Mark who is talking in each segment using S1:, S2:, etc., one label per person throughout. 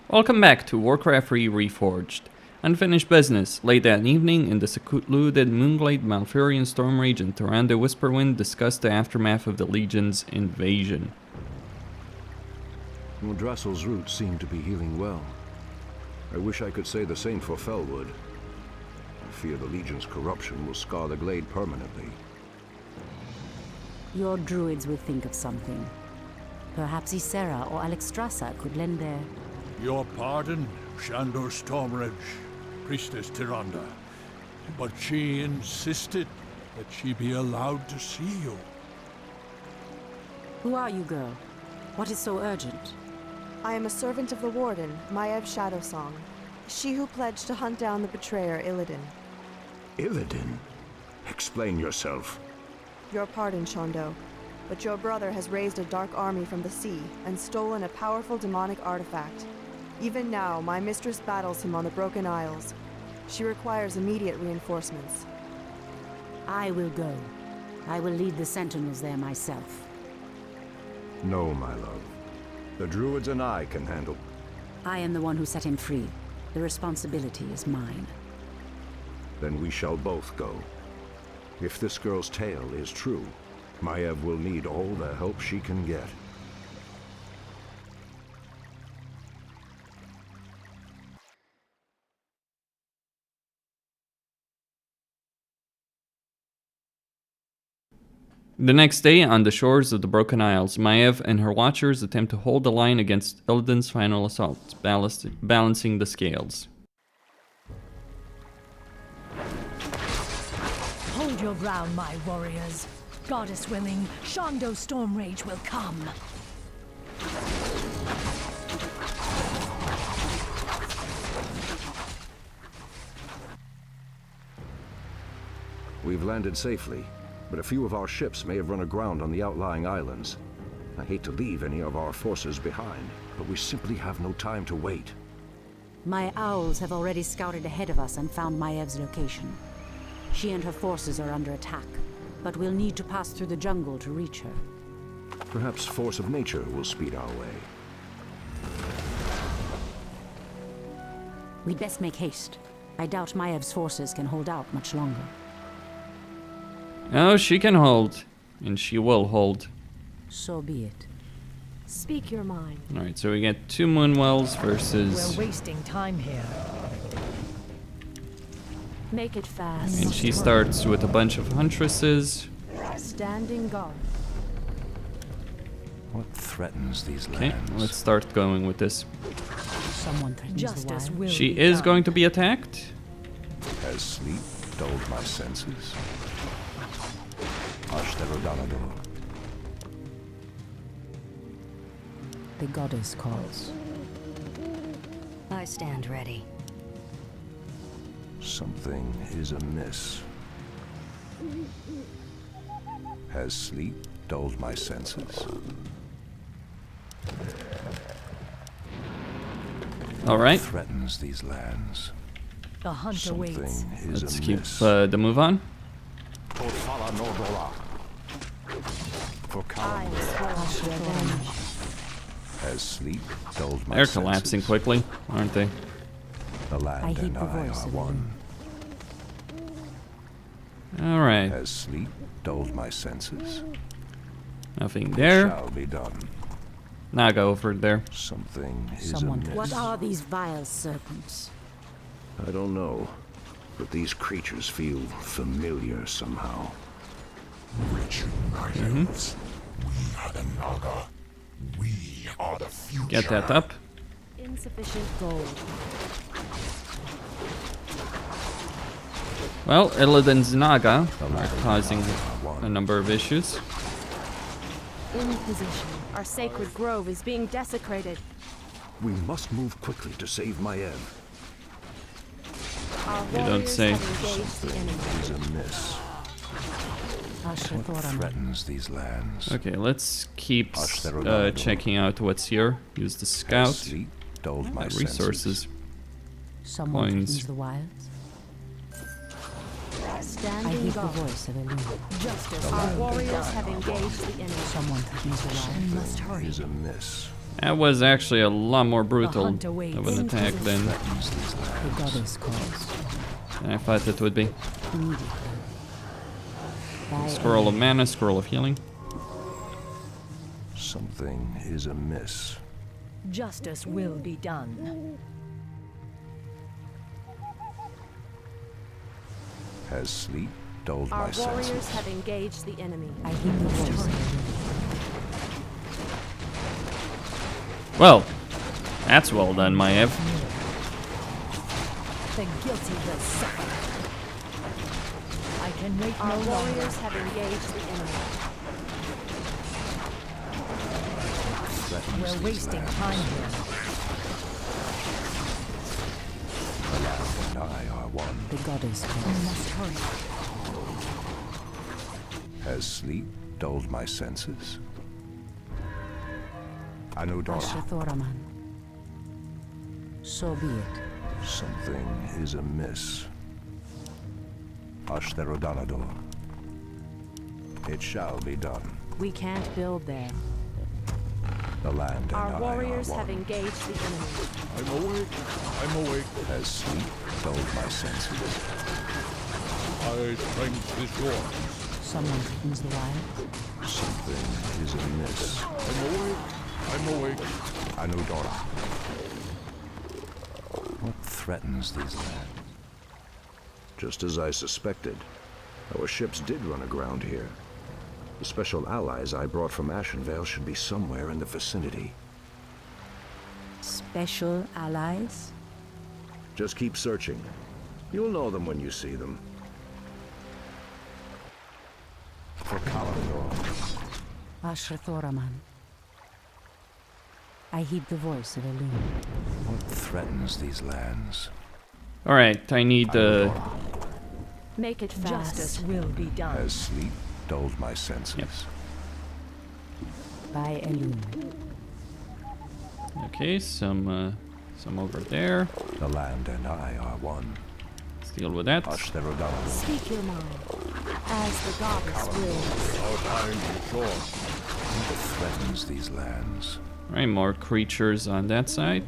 S1: Welcome back to Warcraft 3 Reforged. Unfinished business. Late that evening, in the secluded Moonglade, Malfurion, Stormrage, and Tyrande Whisperwind discussed the aftermath of the Legion's invasion.
S2: Dressel's roots seem to be healing well. I wish I could say the same for Felwood. I fear the Legion's corruption will scar the glade permanently.
S3: Your druids will think of something. Perhaps Ysera or Alexstrasza could lend their...
S4: Your pardon, Shandor Stormrage, Priestess Tyrande. But she insisted that she be allowed to see you.
S3: Who are you, girl? What is so urgent?
S5: I am a servant of the Warden, Maiev Shadowsong. She who pledged to hunt down the betrayer, Illidan.
S2: Illidan? Explain yourself.
S5: Your pardon, Shondo, but your brother has raised a dark army from the sea and stolen a powerful demonic artifact. Even now, my mistress battles him on the Broken Isles. She requires immediate reinforcements.
S3: I will go. I will lead the sentinels there myself.
S2: No, my love. The druids and I can handle...
S3: I am the one who set him free. The responsibility is mine.
S2: Then we shall both go. If this girl's tale is true, Maiev will need all the help she can get.
S1: The next day, on the shores of the Broken Isles, Maiev and her watchers attempt to hold the line against Illidan's final assault, balancing the scales.
S6: Hold your ground, my warriors. Goddess willing, Shondo Stormrage will come.
S2: We've landed safely, but a few of our ships may have run aground on the outlying islands. I hate to leave any of our forces behind, but we simply have no time to wait.
S3: My owls have already scouted ahead of us and found Maev's location. She and her forces are under attack, but we'll need to pass through the jungle to reach her.
S2: Perhaps force of nature will speed our way.
S3: We'd best make haste. I doubt Maev's forces can hold out much longer.
S1: Oh, she can hold. And she will hold.
S3: So be it.
S5: Speak your mind.
S1: Alright, so we get 2 Moonwells versus...
S6: We're wasting time here.
S5: Make it fast.
S1: And she starts with a bunch of Huntresses.
S5: Standing guard.
S2: What threatens these
S1: Okay,
S2: lands?
S1: let's start going with this.
S3: Someone threatens
S6: Justice
S3: the wild.
S6: will
S1: She
S6: be
S1: is
S6: done.
S1: going to be attacked.
S2: Has sleep dulled my senses? Ashtarodanador.
S3: The goddess calls.
S7: I stand ready.
S2: Something is amiss. Has sleep dulled my senses?
S1: Alright,
S2: Threatens these lands.
S6: The hunt awaits.
S2: Something is
S1: let's keep
S2: amiss.
S1: the move on.
S2: For
S5: I
S2: Kalam.
S5: swear.
S2: Has sleep dulled my
S1: They're
S2: senses?
S1: collapsing quickly, aren't they?
S2: The land
S3: I heed
S2: and
S3: the
S2: I
S3: voice
S2: are
S3: of
S2: one.
S1: Alright,
S2: Has sleep dulled my senses?
S1: nothing there.
S2: Shall be done.
S1: Naga over there.
S2: Something is
S3: Someone.
S2: amiss.
S3: What are these vile serpents?
S2: I don't know, but these creatures feel familiar somehow.
S8: Wretched night elves. We are the Naga. We are the future.
S1: Get that up.
S5: Insufficient gold.
S1: Well, Illidan's Naga are causing a number of issues.
S5: In position. Our sacred grove is being desecrated.
S2: We must move quickly to save Maiev.
S5: Our
S1: don't
S5: warriors
S1: say.
S5: have engaged the enemy.
S2: Is amiss. What
S3: Ashtarodanador.
S2: threatens these lands?
S1: Okay, let's keep
S2: Ashtarodanador.
S1: checking out what's here. Use the
S2: Has
S1: scout.
S2: sleep dulled my
S1: Resources.
S3: Someone
S1: Coins.
S3: threatens the wilds. I
S5: Standing
S3: heed the
S5: guard.
S3: voice of Illidan.
S6: Justice
S5: Our
S6: will be
S5: warriors
S6: done.
S5: have engaged the enemy.
S3: Someone threatens the wilds.
S6: We must hurry.
S2: Is amiss.
S1: That was actually a lot more brutal
S6: hunt awaits.
S1: of an attack than
S3: The goddess calls.
S1: I thought it would be.
S3: Immediately. By
S1: Scroll of mana, scroll of healing.
S2: Something is amiss.
S6: Justice will be done.
S2: Has sleep dulled
S5: Our
S2: my
S5: warriors
S2: senses?
S5: have engaged the enemy.
S3: I heed the voice.
S1: Well, that's well done, Maev.
S6: The guilty will suffer. I can wait
S5: Our
S6: no longer.
S5: warriors have engaged the enemy.
S2: Threatens
S6: We're
S2: these
S6: wasting
S2: lands.
S6: time here.
S2: The land and I are one.
S3: The goddess
S6: We
S3: calls.
S6: must hurry.
S2: Has sleep dulled my senses? Anudora.
S3: Ashrathoraman. So be it.
S2: Something is amiss. Ashtherodanador. It shall be done.
S5: We can't build there.
S2: The land and
S5: Our
S2: I
S5: warriors
S2: are
S5: have
S2: one.
S5: engaged the enemy.
S4: I'm awake. I'm awake.
S2: Has sleep dulled my senses?
S4: My strength is yours.
S3: Someone threatens the wild.
S2: Something is amiss.
S4: I'm awake. I'm awake.
S2: Anudora. What threatens these lands? Just as I suspected, our ships did run aground here. The special allies I brought from Ashenvale should be somewhere in the vicinity.
S3: Special allies?
S2: Just keep searching. You'll know them when you see them. For Kalimdor.
S3: Ashrathoraman. I heed the voice of Elune.
S2: What threatens these lands?
S1: Alright, I need the...
S5: Make it fast.
S6: Justice will be done.
S2: Has sleep dulled my senses?
S3: By Elune.
S1: Okay, some over there.
S2: The land and I are one.
S1: Let's deal with that.
S2: Ashtherodanador.
S5: Speak your mind. As the goddess wills.
S4: Our time is short.
S2: What threatens these lands?
S1: Alright, more creatures on that side.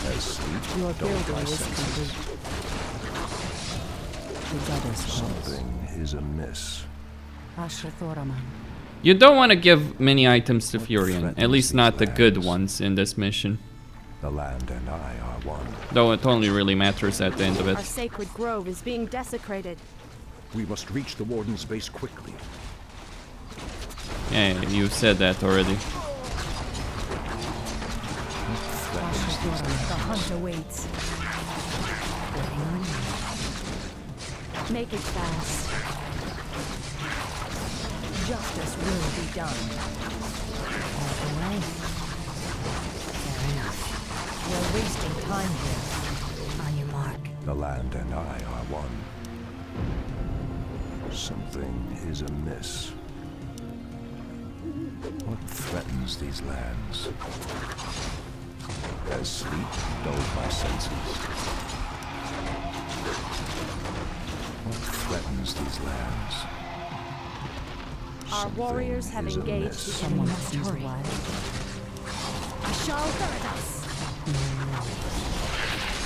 S2: Has sleep
S3: Your
S2: dulled
S3: building
S2: my
S3: is
S2: senses?
S3: complete. The goddess calls.
S2: Something is amiss.
S3: Ashrathoraman.
S1: You don't want to give many items to Furion, at least not the good
S2: lands?
S1: ones in this mission.
S2: The land and I are one.
S1: Though it only really matters at the end of
S5: Our
S1: it.
S5: sacred grove is being desecrated.
S2: We must reach the Warden's base quickly.
S1: Yeah, you said that already.
S6: The hunt awaits.
S5: Make it fast.
S6: Justice will be done.
S7: Fair enough.
S6: We're wasting time here.
S7: On your mark.
S2: The land and I are one. Something is amiss. What threatens these lands? Has sleep dulled my senses? What threatens these lands?
S5: Our warriors have
S2: Something is
S5: engaged
S2: amiss.
S5: the
S3: Someone
S5: enemy.
S3: threatens the wild.
S6: Shall guard us.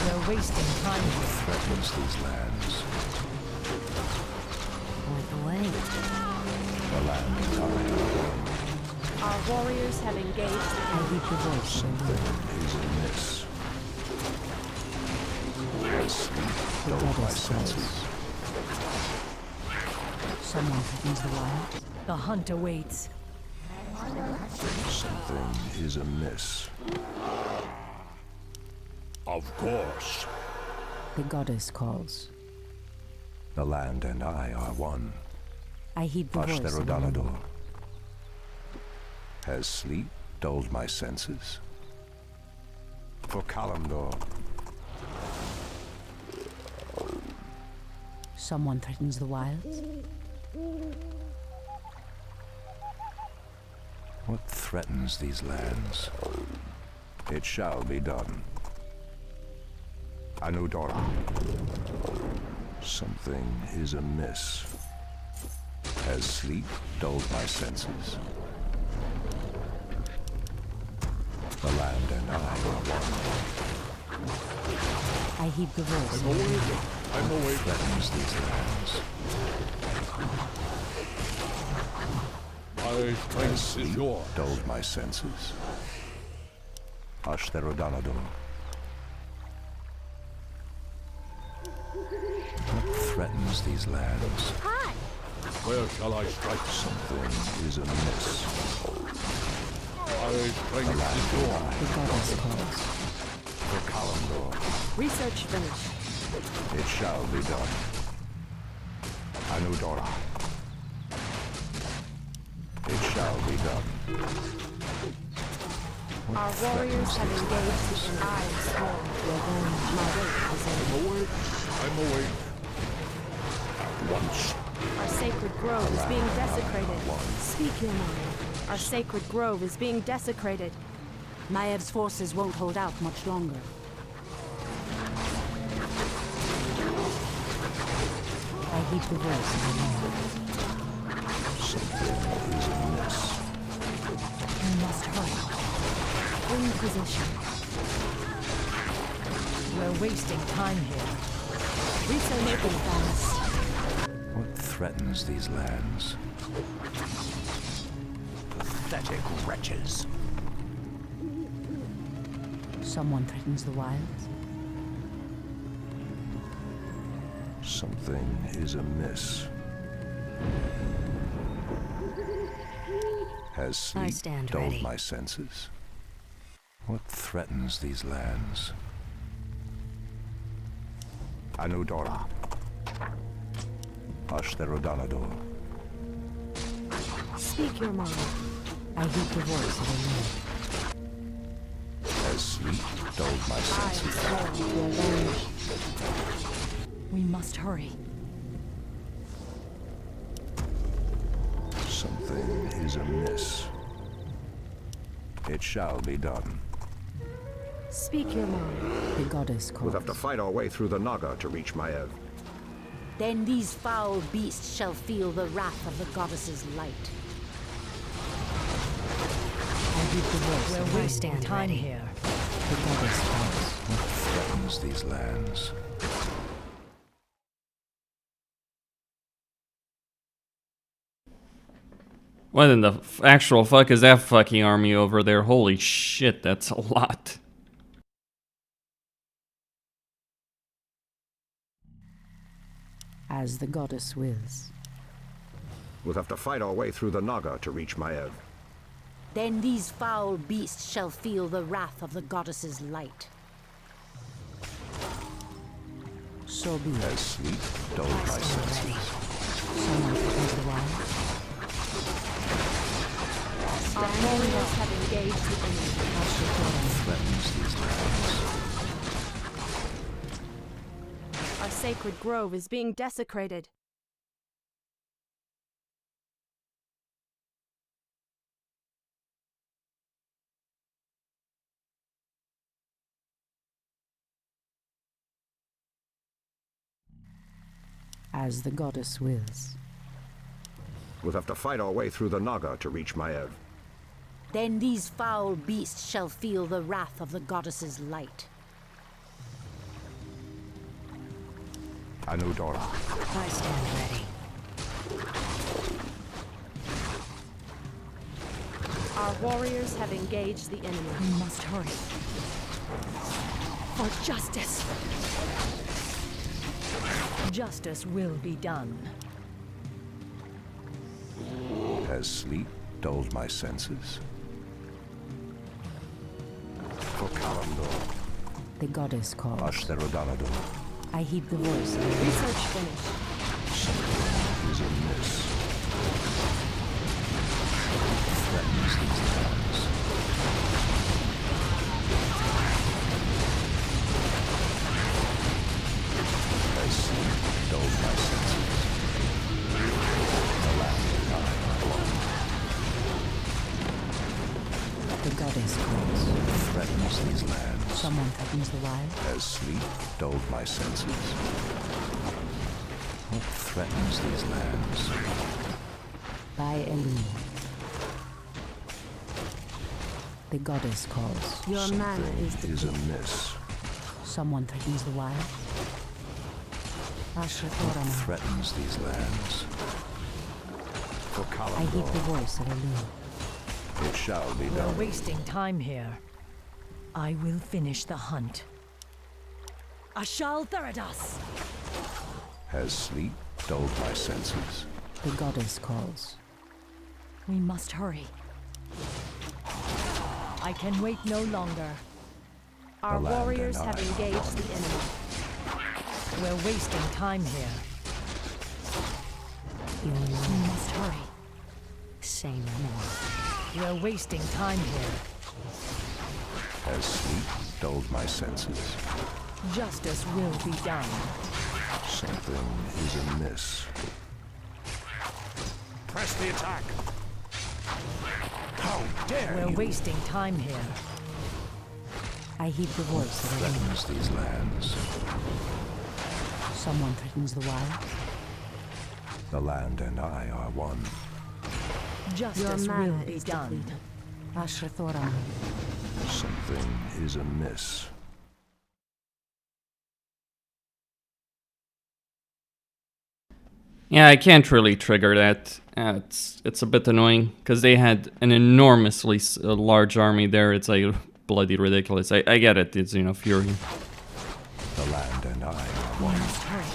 S6: We're wasting time here.
S2: Threatens these lands.
S7: Point the way.
S2: The land and I are one.
S5: Our warriors have engaged the
S3: I
S5: enemy.
S3: heed the voice of
S2: Something
S3: Elune.
S2: is amiss. Has sleep dulled my
S3: goddess
S2: senses?
S3: Someone threatens the wild.
S6: The hunt awaits.
S2: Something is amiss.
S4: Of course.
S3: The goddess calls.
S2: The land and I are one.
S3: I heed the voice of Elune.
S2: Ashtherodanador. Has sleep dulled my senses? For Kalimdor.
S3: Someone threatens the wilds.
S2: What threatens these lands? It shall be done. Anudora. Something is amiss. Has sleep dulled my senses? The land and I are one.
S3: I heed the voice.
S4: I'm awake.
S2: Threatens these lands.
S4: My strength is yours.
S2: Dulled my senses. Ashtherodanador. What threatens these lands?
S3: Hi!
S4: Where shall I strike?
S2: Something is amiss.
S4: My strength is yours.
S3: The goddess calls.
S2: For Kalimdor,
S5: Research finished.
S2: it shall be done. Anudora. It shall be done.
S5: Our warriors have engaged the eyes sworn to avenge my weight is in.
S4: I'm awake.
S2: Once.
S5: Our sacred grove is being desecrated. Speak your mind. Our sacred grove is being desecrated.
S3: Maev's forces won't hold out much longer. I heed the voice of the Lord.
S2: Something is amiss.
S6: We must hurry.
S5: In position.
S6: We're wasting time here.
S5: Research fast.
S2: What threatens these lands? Pathetic wretches.
S3: Someone threatens the wilds.
S2: Something is amiss. Has sleep
S7: stand
S2: dulled
S7: ready.
S2: my senses? What threatens these lands? Anudora. Ashtherodanador.
S5: Speak your mind.
S3: I heed the voice of the Lord.
S2: Has sleep dulled my
S5: Eyes
S2: senses?
S5: sworn to avenge.
S6: We must hurry.
S2: Something is amiss. It shall be done.
S5: Speak your mind.
S3: The goddess calls.
S2: We'll have to fight our way through the Naga to reach Maev.
S3: Then these foul beasts shall feel the wrath of the goddess's light. I heed the voice
S6: We're
S3: of the
S6: wasting
S3: Lord.
S6: time here.
S3: The goddess calls.
S2: What threatens these lands?
S1: What in the actual fuck is that fucking army over there? Holy shit, that's a lot.
S3: As the goddess wills.
S2: We'll have to fight our way through the Naga to reach Maev.
S3: Then these foul beasts shall feel the wrath of the goddess's light. So be it.
S2: Has sleep dulled my senses?
S3: Someone threatens the wild.
S5: Our warriors have engaged the enemy.
S2: Threatens these lands.
S5: Our sacred grove is being desecrated.
S3: As the goddess wills.
S2: We'll have to fight our way through the Naga to reach Maev.
S3: Then these foul beasts shall feel the wrath of the goddess's light.
S2: Anudora.
S7: I stand ready.
S5: Our warriors have engaged the enemy.
S6: We must hurry. For justice. Justice will be done.
S2: Has sleep dulled my senses? For Kalimdor.
S3: The goddess calls.
S2: Ashtherodanador.
S3: I heed the voice of the Lord.
S5: Research finished.
S2: Something is amiss. Threatens these lands. Has sleep dulled my senses? The land and I are one.
S3: The goddess calls.
S2: Threatens these lands.
S3: Someone threatens the wild.
S2: Has sleep dulled my senses? What threatens these lands?
S3: By Elune. The goddess calls.
S5: Your mana is
S2: is
S5: depleted.
S2: amiss.
S3: Someone threatens the wild. Ashrathorama.
S2: Threatens these lands. For
S3: I heed the
S2: Kalimdor,
S3: voice of Elune.
S2: it shall be
S6: We're
S2: done.
S6: wasting time here. I will finish the hunt. Ashal Theradas!
S2: Has sleep dulled my senses?
S3: The goddess calls.
S6: We must hurry. I can wait no longer.
S5: Our
S2: The land
S5: warriors
S2: and
S5: have
S2: I are
S5: engaged
S2: one.
S5: the enemy.
S6: We're wasting time here.
S7: You
S6: We
S7: know,
S6: must hurry.
S7: say no more.
S6: We're wasting time here.
S2: Has sleep dulled my senses?
S6: Justice will be done.
S2: Something is amiss. Press the attack! How dare
S6: We're
S2: you!
S6: wasting time here.
S3: I heed the voice of Elune.
S2: Threatens these lands.
S3: Someone threatens the wild.
S2: The land and I are one.
S6: Justice
S5: Your
S6: will
S5: mana
S6: be
S5: is
S6: done.
S5: depleted.
S3: Ashrathorama.
S2: Something is amiss.
S1: Yeah, I can't really trigger that. It's a bit annoying because they had an enormously large army there. It's like bloody ridiculous. I get it. It's, you know, Fury,
S2: The land and I are
S6: We
S2: one.
S6: must hurry.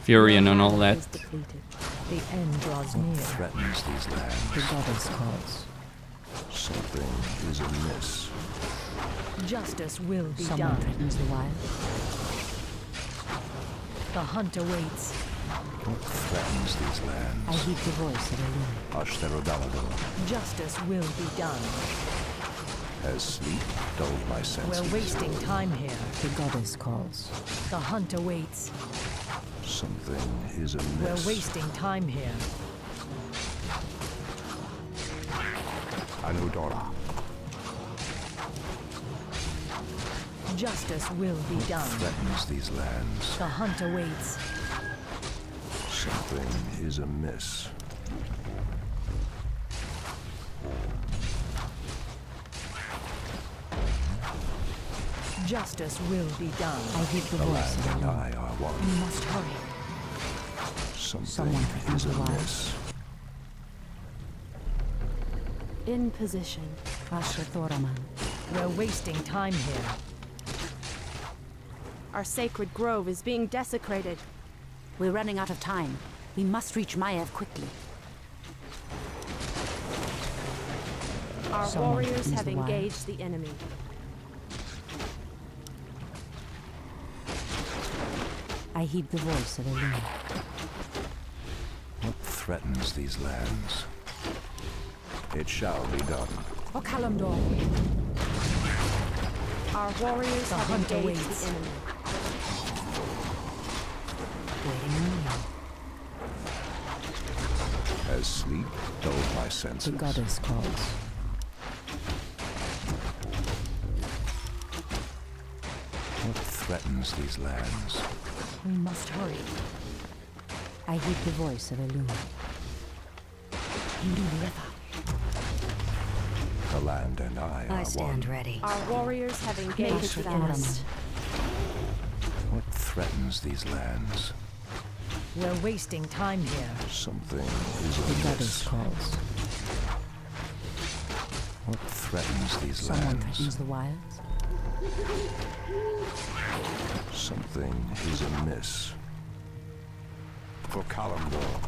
S1: Furion and all
S5: Mana
S1: that.
S5: is depleted.
S6: The end draws near.
S2: Threatens these lands.
S3: The goddess calls.
S2: Something is amiss.
S6: Justice will be
S3: Someone
S6: done.
S3: threatens the wild.
S6: The hunt awaits.
S2: Threatens these
S3: I
S2: lands.
S3: heed the voice of Elune.
S2: Ashtherodalador.
S6: Justice will be done.
S2: Has sleep dulled my senses?
S6: We're wasting time here.
S3: The goddess calls.
S6: The hunt awaits.
S2: Something is
S6: We're
S2: amiss.
S6: wasting time here.
S2: Anudora.
S6: Justice will be done.
S2: Threatens these lands.
S6: The hunt awaits.
S2: Something is amiss.
S6: Justice will be done.
S3: I heed the
S2: The
S3: voice
S2: land
S3: of
S2: and
S3: Elune.
S2: I are
S6: We
S2: one.
S6: must hurry.
S2: Something
S3: Someone threatens
S2: is
S3: the wild.
S2: amiss.
S5: In position.
S3: Ashrathorama.
S6: We're wasting time here.
S5: Our sacred grove is being desecrated.
S3: We're running out of time. We must reach Maiev quickly.
S5: Our
S3: Someone
S5: warriors
S3: threatens
S5: have
S3: the wild.
S5: engaged the enemy.
S3: I heed the voice of Elune.
S2: What threatens these lands? It shall be done.
S6: For Kalimdor.
S5: Our warriors
S6: The
S5: have
S6: hunt
S5: engaged
S6: awaits.
S5: the enemy.
S3: Waiting on you.
S2: Has sleep dulled my
S3: The
S2: senses?
S3: goddess calls.
S2: What threatens these lands?
S6: We must hurry.
S3: I heed the voice of Elune.
S2: The land and I are
S7: I stand
S2: one.
S7: ready.
S5: Our warriors have engaged the
S3: Ashrathorama.
S5: enemy.
S2: What threatens these lands?
S6: We're wasting time here.
S2: Something is
S3: The goddess
S2: amiss.
S3: calls.
S2: What threatens these
S3: Someone
S2: lands?
S3: threatens the wilds.
S2: Something is amiss. For Kalimdor.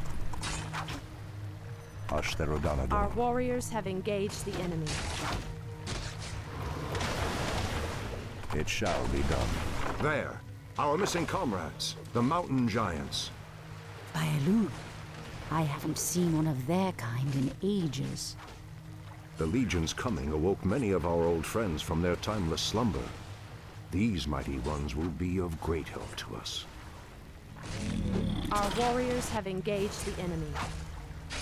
S5: Our
S2: Ashtherodanador.
S5: warriors have engaged the enemy.
S2: It shall be done. There, our missing comrades, the mountain giants.
S3: By Elune. I haven't seen one of their kind in ages.
S2: The Legion's coming awoke many of our old friends from their timeless slumber. These mighty ones will be of great help to us.
S5: Our warriors have engaged the enemy.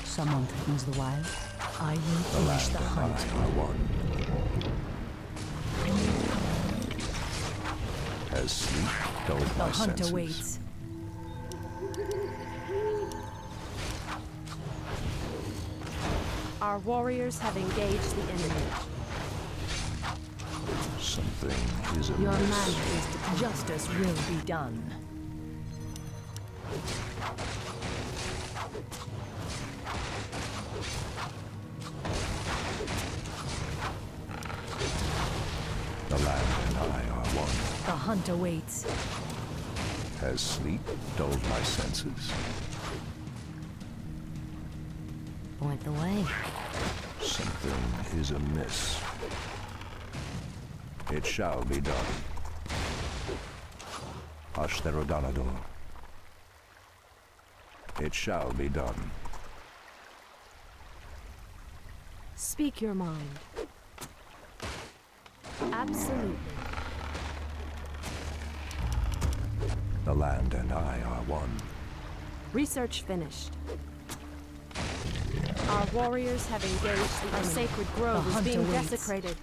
S3: Someone threatens the wild.
S6: I will
S2: The
S6: finish
S2: land
S6: the
S2: and
S6: hunt.
S2: I are one. Has sleep dulled
S6: The
S2: my
S6: hunt
S2: senses?
S6: awaits.
S5: Our warriors have engaged the enemy.
S2: Something is
S6: Your
S2: amiss.
S6: man is justice will be done.
S2: The land and I are one.
S6: The hunt awaits.
S2: Has sleep dulled my senses?
S7: Point the way.
S2: Something is amiss. It shall be done. Ashtherodanador. It shall be done.
S5: Speak your mind. Absolutely.
S2: The land and I are one.
S5: Research finished. Our warriors have engaged the sacred grove
S6: The
S5: is
S6: hunt
S5: being
S6: awaits.
S5: desecrated.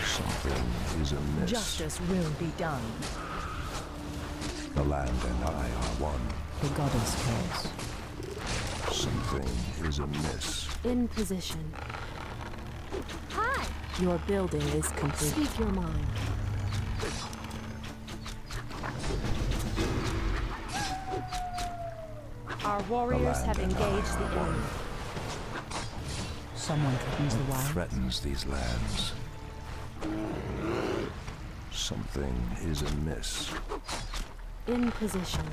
S2: Something is amiss.
S6: Justice will be done.
S2: The land and I are one.
S3: The goddess calls.
S2: Something is amiss.
S5: In position.
S3: Hi!
S5: Your building is complete. Speak your mind. Our warriors have engaged the enemy.
S3: Someone threatens the wild.
S2: Threatens these lands. Something is amiss.
S5: In position.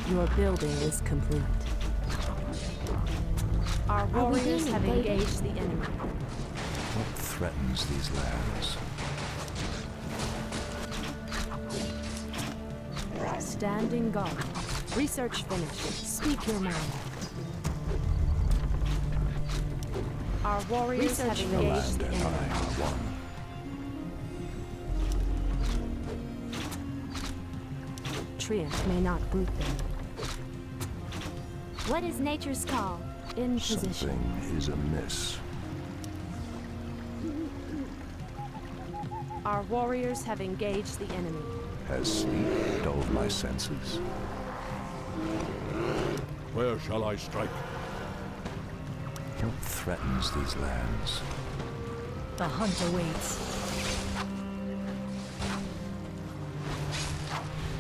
S5: Your building is complete. Our warriors have engaged the enemy.
S2: What threatens these lands?
S5: Standing guard. Research finished. Speak your mind. Our warriors have
S2: The
S5: engaged
S2: land
S5: the
S2: and
S5: enemy.
S2: I are one.
S5: Triumph may not boot them.
S3: What is nature's call?
S5: In position.
S2: Something is amiss.
S5: Our warriors have engaged the enemy.
S2: Has sleep dulled my senses?
S4: Where shall I strike?
S2: What threatens these lands?
S6: The hunt awaits.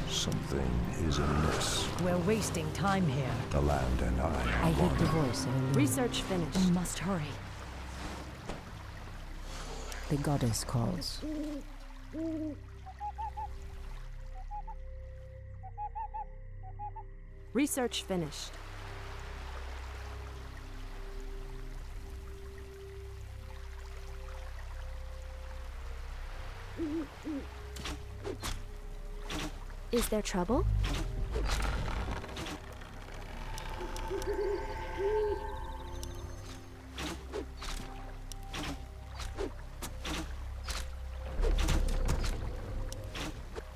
S2: Something is amiss.
S6: We're wasting time here.
S2: The land and I are
S3: I heard the
S2: one.
S3: voice of a
S5: Research finished.
S6: We must hurry.
S3: The goddess calls.
S5: Research finished.
S3: Is there trouble?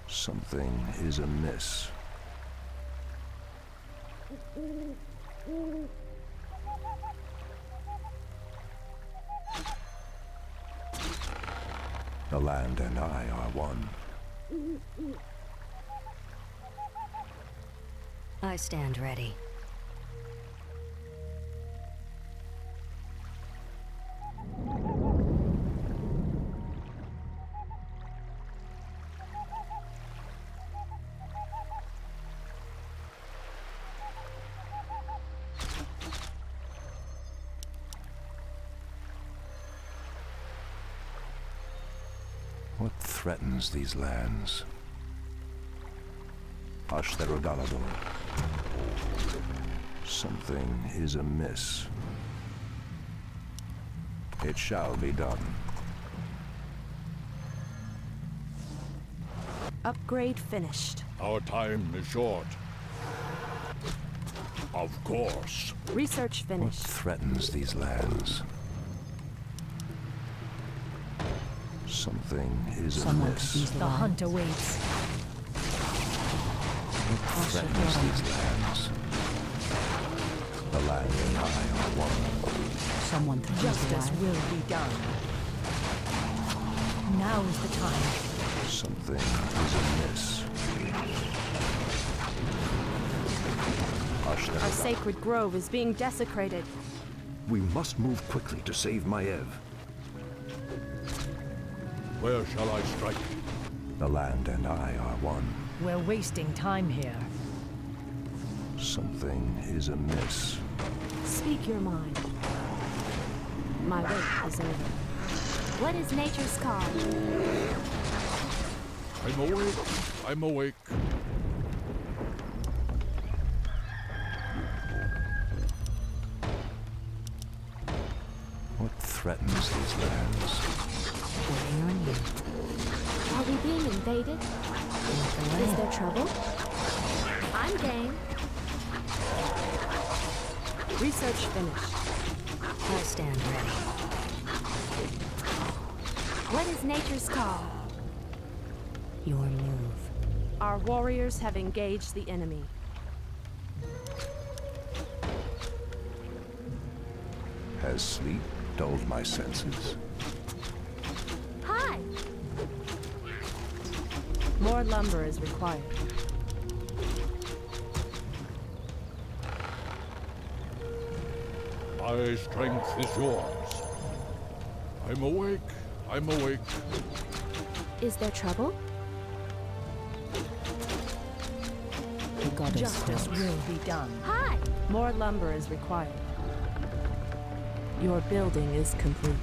S2: Something is amiss. The land and I are one.
S7: I stand ready.
S2: What threatens these lands? Ashtherodanador. Something is amiss. It shall be done.
S5: Upgrade finished.
S4: Our time is short. Of course.
S5: Research
S2: What
S5: finished.
S2: threatens these lands? Something is
S3: Someone
S2: amiss.
S3: could use the
S6: The
S3: wild.
S6: hunt awaits.
S2: What threatens these lands? The land and I are one.
S3: Someone threatens the
S6: Justice
S3: wild.
S6: will be done. Now is the time.
S2: Something is amiss.
S5: Our
S2: Ashtherodanador.
S5: sacred grove is being desecrated.
S2: We must move quickly to save Maev.
S4: Where shall I strike?
S2: The land and I are one.
S6: We're wasting time here.
S2: Something is amiss.
S9: Speak your mind. My wait is over. What is nature's call?
S4: I'm awake. I'm awake.
S2: What threatens these lands?
S7: Waiting on you.
S9: Are we being invaded? Is there trouble? I'm game.
S5: Research finished.
S7: I stand ready.
S9: What is nature's call?
S7: Your move.
S5: Our warriors have engaged the enemy.
S2: Has sleep dulled my senses?
S9: Hi!
S5: More lumber is required.
S4: My strength is yours. I'm awake. I'm awake.
S9: Is there trouble?
S3: The goddess
S6: Justice
S3: calls.
S6: will be done.
S9: Hi!
S5: More lumber is required. Your building is complete.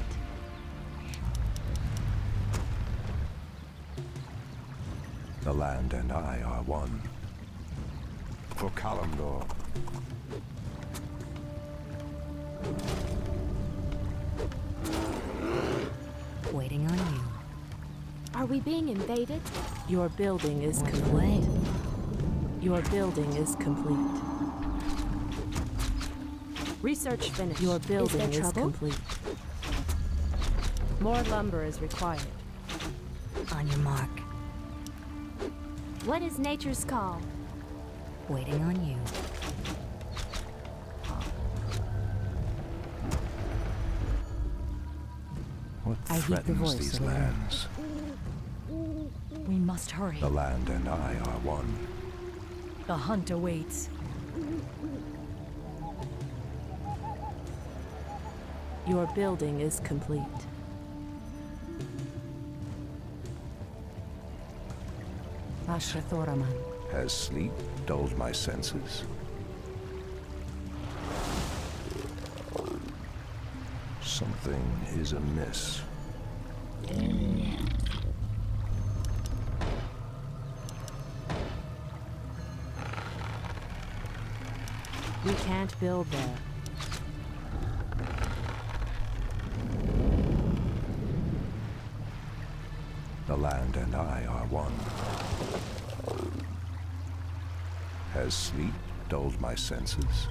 S2: The land and I are one. For Kalimdor.
S7: Waiting on you.
S9: Are we being invaded?
S5: Your building is
S7: Point the
S5: complete.
S7: way.
S5: Your building is complete. Research finished. Your building is
S9: trouble?
S5: complete. More lumber is required.
S7: On your mark.
S9: What is nature's call?
S7: Waiting on you.
S2: What
S3: I heed the
S2: threatens
S3: voice
S2: these
S3: of the Lord.
S2: lands?
S6: We must hurry.
S2: The land and I are one.
S6: The hunt awaits.
S5: Your building is complete.
S3: Asher Thoraman.
S2: Has sleep dulled my senses? Something is amiss.
S5: We can't build there.
S2: The land and I are one. Has sleep dulled my senses?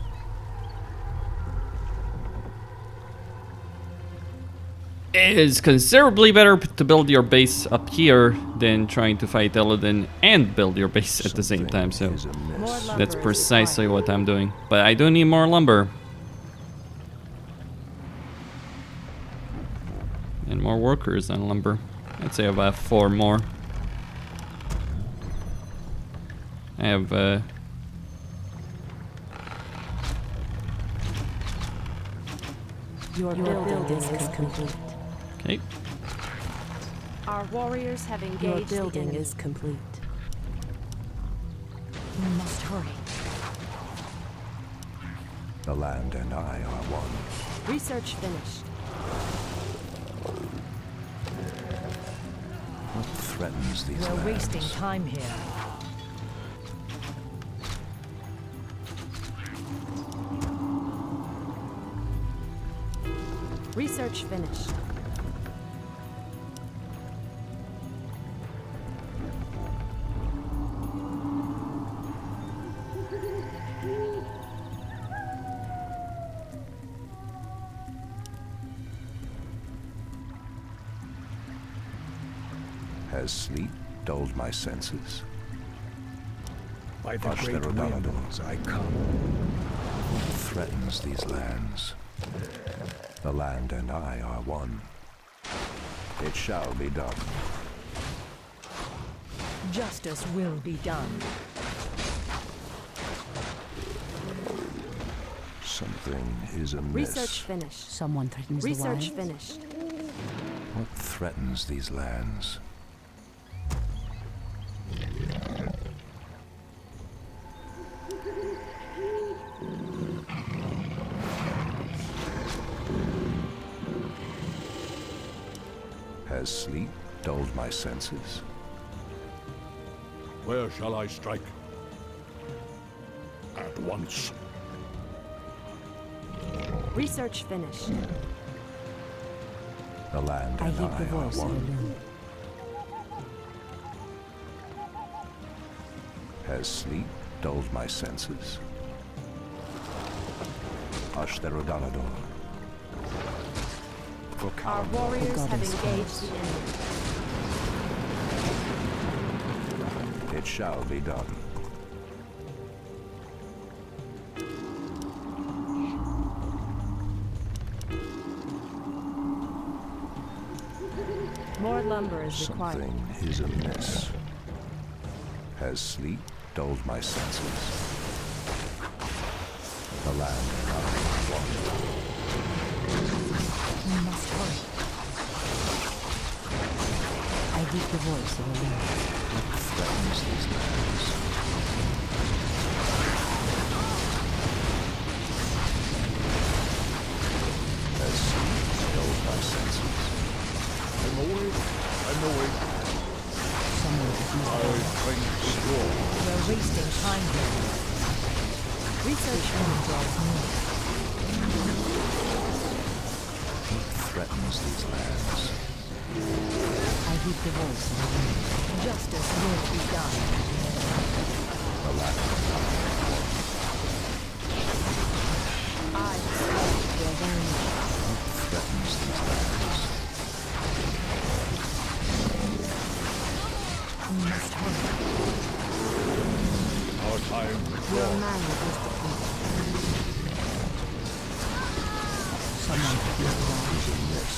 S1: It is considerably better to build your base up here than trying to fight Illidan and build your base at the same time, so
S2: Is amiss.
S5: More lumber
S1: that's
S5: is
S1: precisely
S5: required.
S1: what I'm doing. But I do need more lumber. And more workers than lumber. I'd say about 4 more. I have
S5: Your building is complete.
S1: okay.
S5: Our warriors have engaged. Your building is complete.
S6: We must hurry.
S2: The land and I are one.
S5: Research finished.
S2: What threatens these
S6: We're
S2: lands?
S6: wasting time here.
S5: Research finished.
S2: Has sleep dulled my senses?
S10: By the great
S2: Ashtarodalado.
S10: winds I come.
S2: What threatens these lands? The land and I are one. It shall be done.
S6: Justice will be done.
S2: Something is amiss.
S5: Research finished.
S3: Someone threatens
S5: Research
S3: the wilds.
S5: finished.
S2: What threatens these lands? Has sleep dulled my senses?
S4: Where shall I strike? At once.
S9: Research finished.
S2: The land
S3: I
S2: and
S3: heed the
S2: I are
S3: voice of
S2: one.
S3: Illidan.
S2: Has sleep dulled my senses? Ashtherodalador.
S9: Our warriors have engaged the enemy.
S2: It shall be done.
S9: More lumber is required.
S2: Something is amiss. Has sleep dulled my senses? The land and I are one.
S3: We must hurry. I heed the voice of Alain.
S2: What threatens these lands? Has sleep dulled my senses?
S4: I'm awake. I'm awake.
S3: Someone is
S4: My strength is yours.
S6: We're wasting time here.
S3: Research draws near.
S2: What threatens these lands?
S3: I heed the voice of Alain.
S6: Justice will be done.
S2: The land and I are one.
S9: I spoke to avenge.
S2: What threatens these lands?
S3: We must hurry.
S4: Our time is
S3: Your
S4: gone.
S3: man is defeated. Someone is
S2: Amiss.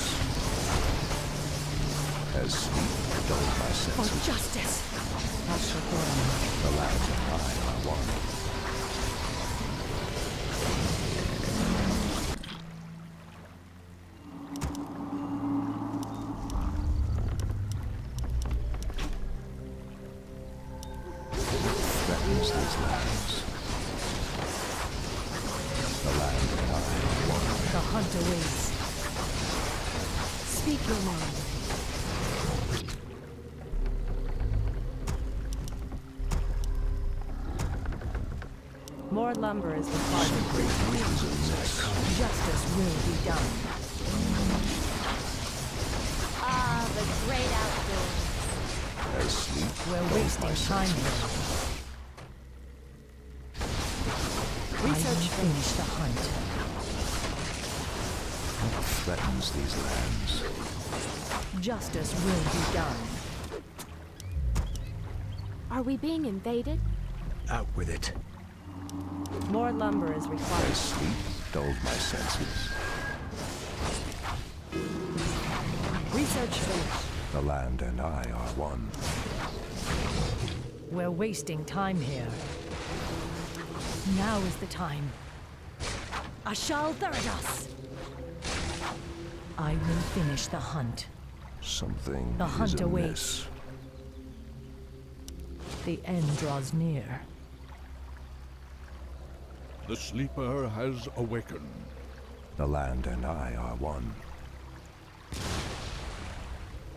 S2: Has sleep dulled my
S6: For
S2: senses?
S6: justice!
S2: The land and I are one. Threatens these lands. The land and I are one.
S6: The hunt awaits.
S9: Speak your mind. More lumber is required.
S6: Justice will be done.
S9: Ah, the great outdoors.
S2: As sleep
S6: We're
S2: dulled
S6: wasting
S2: my
S6: time
S2: senses.
S6: here. I will finish the hunt.
S2: What threatens these lands?
S6: Justice will be done.
S9: Are we being invaded?
S10: Out with it.
S9: More lumber is required.
S2: As sleep dulled my senses.
S9: Research finished.
S2: The land and I are one.
S6: We're wasting time here. Now is the time. Ashal Theridas! I will finish the hunt.
S2: Something
S6: The hunt
S2: is
S6: awaits.
S2: amiss.
S6: The end draws near.
S4: The sleeper has awakened.
S2: The land and I are one.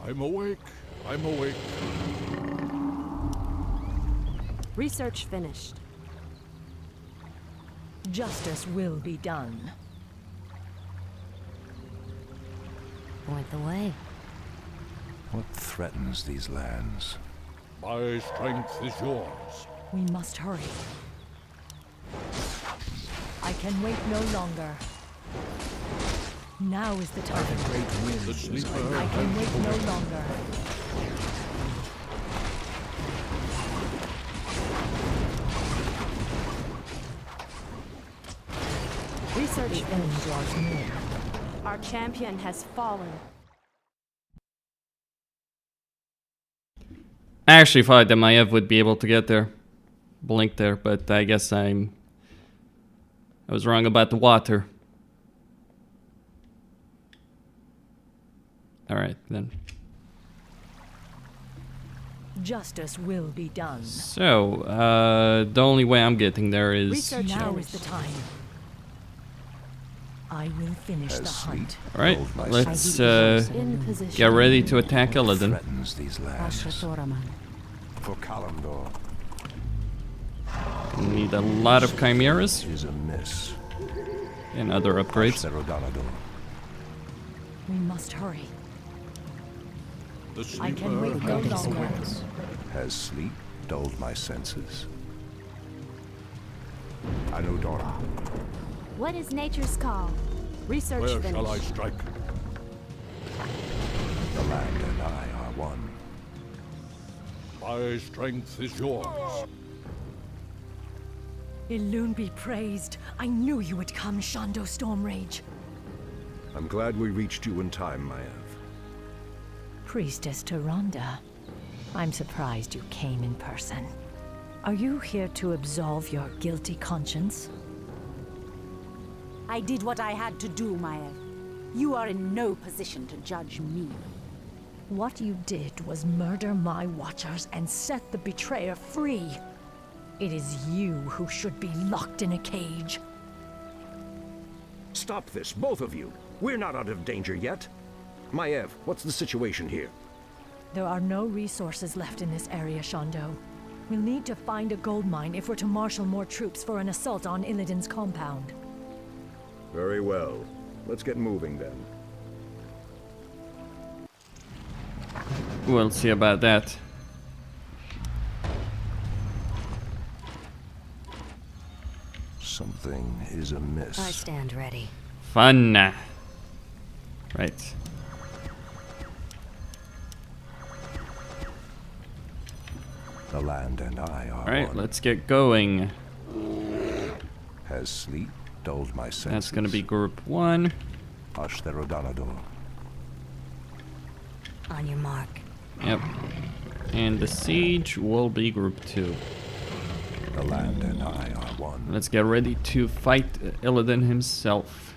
S4: I'm awake. I'm awake.
S9: Research finished.
S6: Justice will be done.
S7: Point the way.
S2: What threatens these lands?
S4: My strength is yours.
S6: We must hurry. I can wait no longer. Now is the time.
S10: Great
S4: The
S10: winds.
S4: sleeper
S6: I can wait no longer.
S9: Research
S6: The end
S9: finished.
S6: draws near.
S9: Our champion has fallen.
S1: I actually thought that Maiev would be able to get there. Blink there, but I guess I was wrong about the water. Alright, then.
S6: Justice will be done.
S1: So, the only way I'm getting there is...
S6: Research now is the time. I will finish the hunt.
S1: Alright, let's
S9: In position.
S1: get ready to attack Illidan.
S2: Threatens these lands. For Kalimdor
S1: Need a lot of chimeras
S2: is a miss.
S1: and other upgrades.
S6: We must hurry.
S4: The
S6: I can
S4: sleeper
S6: wait no
S4: has
S6: longer.
S4: awakens.
S2: Has sleep dulled my senses? Anudora.
S9: What is nature's call? Research
S4: Where
S9: finished.
S4: shall I strike?
S2: The land and I are one.
S4: My strength is yours.
S6: Illidan be praised. I knew you would come, Shondo Stormrage.
S2: I'm glad we reached you in time, Maev.
S6: Priestess Tyrande, I'm surprised you came in person. Are you here to absolve your guilty conscience?
S3: I did what I had to do, Maev. You are in no position to judge me.
S6: What you did was murder my watchers and set the betrayer free. It is you who should be locked in a cage.
S2: Stop this, both of you. We're not out of danger yet. Maev, what's the situation here?
S6: There are no resources left in this area, Shondo. We'll need to find a gold mine if we're to marshal more troops for an assault on Illidan's compound.
S2: Very well. Let's get moving then.
S1: We'll see about that.
S2: Something is amiss.
S7: I stand ready.
S1: Fun. Right.
S2: The land and I are
S1: Alright,
S2: one.
S1: let's get going.
S2: Has sleep dulled my senses?
S1: That's gonna be group 1.
S2: Ashtherodanador.
S7: On your mark.
S1: Yep. And the siege will be group 2.
S2: The land and I are one.
S1: Let's get ready to fight Illidan himself.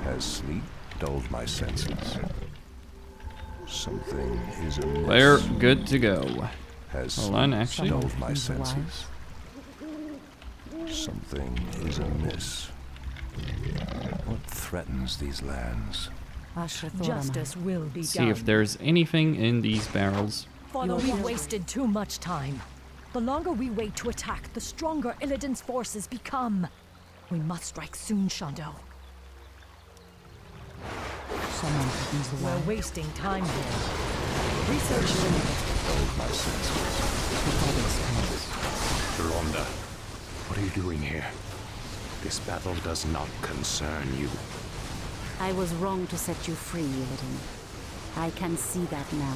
S2: Has sleep dulled my senses? Something is amiss.
S1: We're good to go.
S2: Has
S1: Hold on,
S2: sleep
S1: actually.
S2: dulled my senses? Something is amiss. What threatens these lands?
S6: Justice will be
S1: See
S6: done.
S1: if there's anything in these barrels.
S6: Father, we've wasted too much time. The longer we wait to attack, the stronger Illidan's forces become. We must strike soon, Shondo. We're wasting time here. Research limited.
S2: Dulled my senses.
S11: Tyrande, what are you doing here? This battle does not concern you.
S3: I was wrong to set you free, Illidan. I can see that now.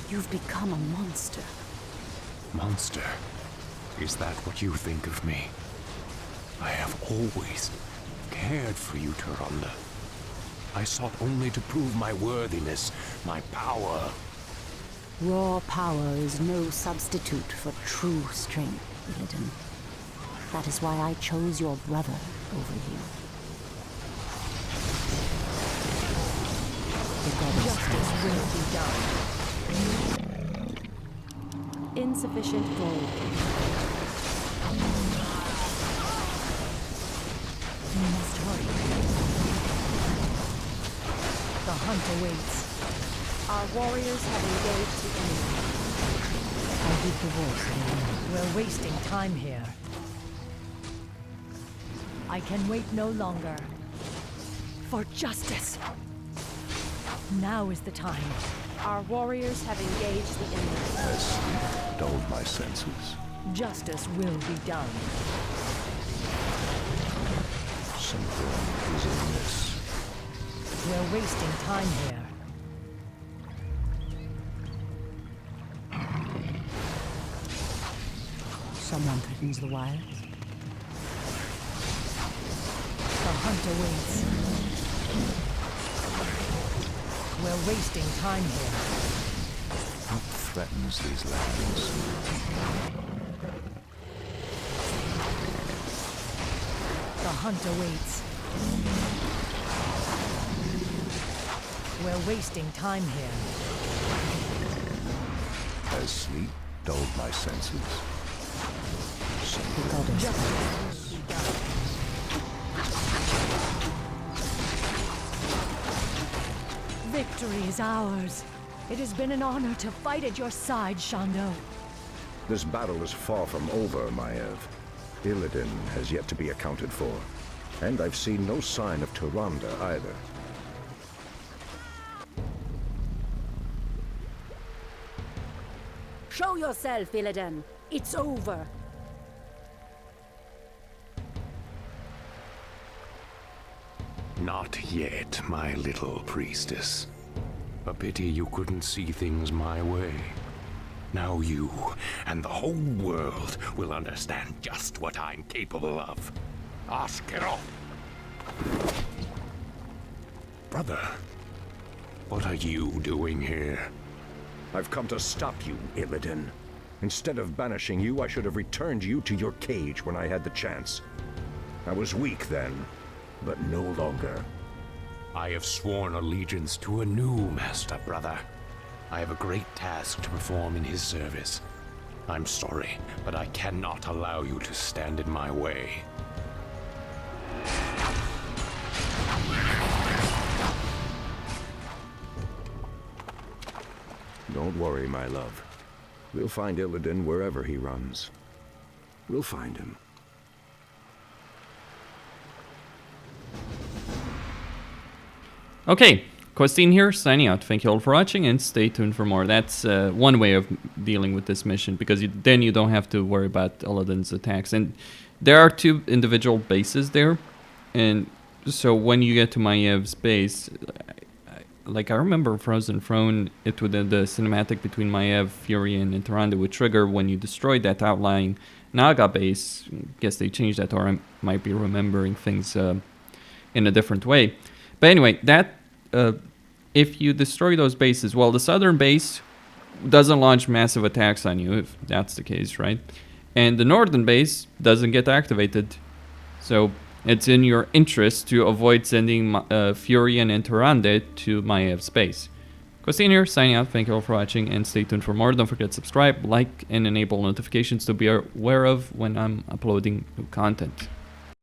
S3: You've become a monster.
S11: Monster? Is that what you think of me? I have always cared for you, Tyrande. I sought only to prove my worthiness, my power.
S3: Raw power is no substitute for true strength, Illidan. That is why I chose your brother over you.
S6: Justice will be done.
S9: Insufficient gold.
S6: We must hurry. The hunt awaits.
S5: Our warriors have engaged the enemy.
S3: I did the work.
S6: We're wasting time here. I can wait no longer. For justice! Now is the time.
S5: Our warriors have engaged the enemy.
S2: Has sleep dulled my senses?
S6: Justice will be done.
S2: Something is amiss.
S6: We're wasting time here.
S3: Someone threatens the wilds.
S6: The hunt awaits. We're wasting time here.
S2: What threatens these lands?
S6: The hunt awaits. We're wasting time here.
S2: Has sleep dulled my senses?
S6: Victory is ours. It has been an honor to fight at your side, Shondo.
S2: This battle is far from over, Maiev. Illidan has yet to be accounted for. And I've seen no sign of Tyrande either.
S3: Show yourself, Illidan. It's over.
S11: Not yet, my little priestess. A pity you couldn't see things my way. Now you and the whole world will understand just what I'm capable of. Askero! Brother, what are you doing here?
S2: I've come to stop you, Illidan. Instead of banishing you, I should have returned you to your cage when I had the chance. I was weak then, but no longer.
S11: I have sworn allegiance to a new master, brother. I have a great task to perform in his service. I'm sorry, but I cannot allow you to stand in my way.
S2: Don't worry, my love. We'll find Illidan wherever he runs. We'll find him.
S1: Okay, Costin here, signing out. Thank you all for watching, and stay tuned for more. That's one way of dealing with this mission, because then you don't have to worry about Illidan's attacks. And there are 2 individual bases there, and so when you get to Maiev's base, like I remember Frozen Throne, it would the cinematic between Maiev, Furion, and Tyrande would trigger when you destroyed that outlying Naga base. Guess they changed that, or I might be remembering things in a different way. But anyway, that if you destroy those bases, well, the southern base doesn't launch massive attacks on you, if that's the case, right? And the northern base doesn't get activated. So it's in your interest to avoid sending Furion and Tyrande to Maiev's base. Costin here, signing out. Thank you all for watching, and stay tuned for more. Don't forget to subscribe, like, and enable notifications to be aware of when I'm uploading new content.